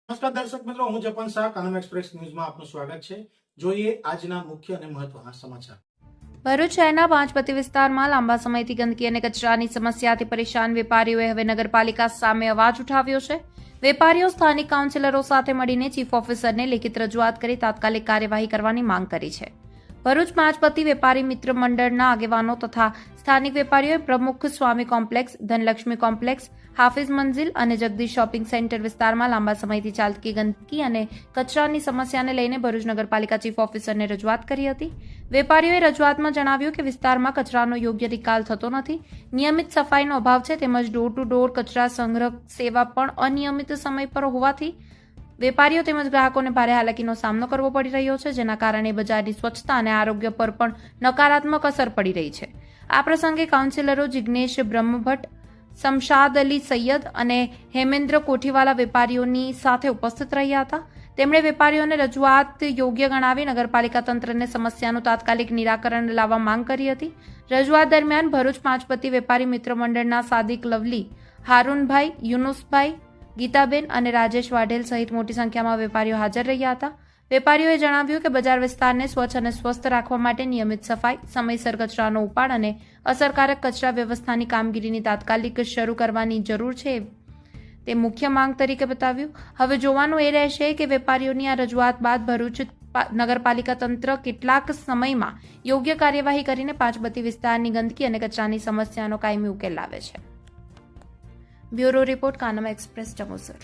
નમસ્કાર દર્શક મિત્રો, હું જપન શાહ, કાનમ એક્સપ્રેસ ન્યૂઝમાં આપનું સ્વાગત છે. જોઈએ આજના મુખ્ય અને મહત્વના સમાચાર. ભરૂચ શહેરના પાંચપતિ વિસ્તારમાં લાંબા સમયથી ગંદકી અને કચરાની સમસ્યાથી પરેશાન વેપારીઓએ હવે નગરપાલિકા સામે અવાજ ઉઠાવ્યો છે. વેપારીઓ સ્થાનિક કાઉન્સિલરો સાથે મળીને ચીફ ઓફિસરને લેખિત રજૂઆત કરી તાત્કાલિક કાર્યવાહી કરવાની માંગ કરી છે. ભરૂચ પાંચપતિ વેપારી મિત્ર મંડળના આગેવાનો તથા સ્થાનિક વેપારીઓએ પ્રમુખ સ્વામી કોમ્પ્લેક્સ, ધનલક્ષ્મી કોમ્પ્લેક્સ, હાફિઝ મંઝિલ અને જગદીશ શોપિંગ સેન્ટર વિસ્તારમાં લાંબા સમયથી ચાલતી ગંદકી અને કચરાની સમસ્યાને લઈને ભરૂચ નગરપાલિકા ચીફ ઓફિસરને રજૂઆત કરી હતી. વેપારીઓએ રજૂઆતમાં જણાવ્યું કે વિસ્તારમાં કચરાનો યોગ્ય નિકાલ થતો નથી, નિયમિત સફાઈનો અભાવ છે, તેમજ ડોર ટુ ડોર કચરા સંગ્રહ સેવા પણ અનિયમિત સમય પર હોવાથી વેપારીઓ તેમજ ગ્રાહકોને ભારે હાલાકીનો સામનો કરવો પડી રહ્યો છે, જેના કારણે બજારની સ્વચ્છતા અને આરોગ્ય પર પણ નકારાત્મક અસર પડી રહી છે. આ પ્રસંગે કાઉન્સિલરો જિગ્નેશ બ્રહ્મભટ્ટ, શમશાદ અલી સૈયદ અને હેમેન્દ્ર કોઠીવાલા વેપારીઓની સાથે ઉપસ્થિત રહ્યા હતા. તેમણે વેપારીઓને રજૂઆત યોગ્ય ગણાવી નગરપાલિકા તંત્રને સમસ્યાનું તાત્કાલિક નિરાકરણ લાવવા માંગ કરી હતી. રજૂઆત દરમિયાન ભરૂચ પાંચપતિ વેપારી મિત્ર મંડળના સાદિક લવલી, હારૂનભાઈ, યુનુસભાઈ, ગીતાબેન અને રાજેશ વાઢેલ સહિત મોટી સંખ્યામાં વેપારીઓ હાજર રહ્યા હતા. વેપારીઓએ જણાવ્યું કે બજાર વિસ્તારને સ્વચ્છ અને સ્વસ્થ રાખવા માટે નિયમિત સફાઈ, સમયસર કચરાનો ઉપાડ અને અસરકારક કચરા વ્યવસ્થાની કામગીરીની તાત્કાલિક શરૂ કરવાની જરૂર છે તે મુખ્ય માંગ તરીકે બતાવ્યું. હવે જોવાનું એ રહેશે કે વેપારીઓની આ રજૂઆત બાદ ભરૂચ નગરપાલિકા તંત્ર કેટલાક સમયમાં યોગ્ય કાર્યવાહી કરીને પાંચબત્તી વિસ્તારની ગંદકી અને કચરાની સમસ્યાનો કાયમી ઉકેલ લાવે છે. Bureau report, Kanam express, Jambusar.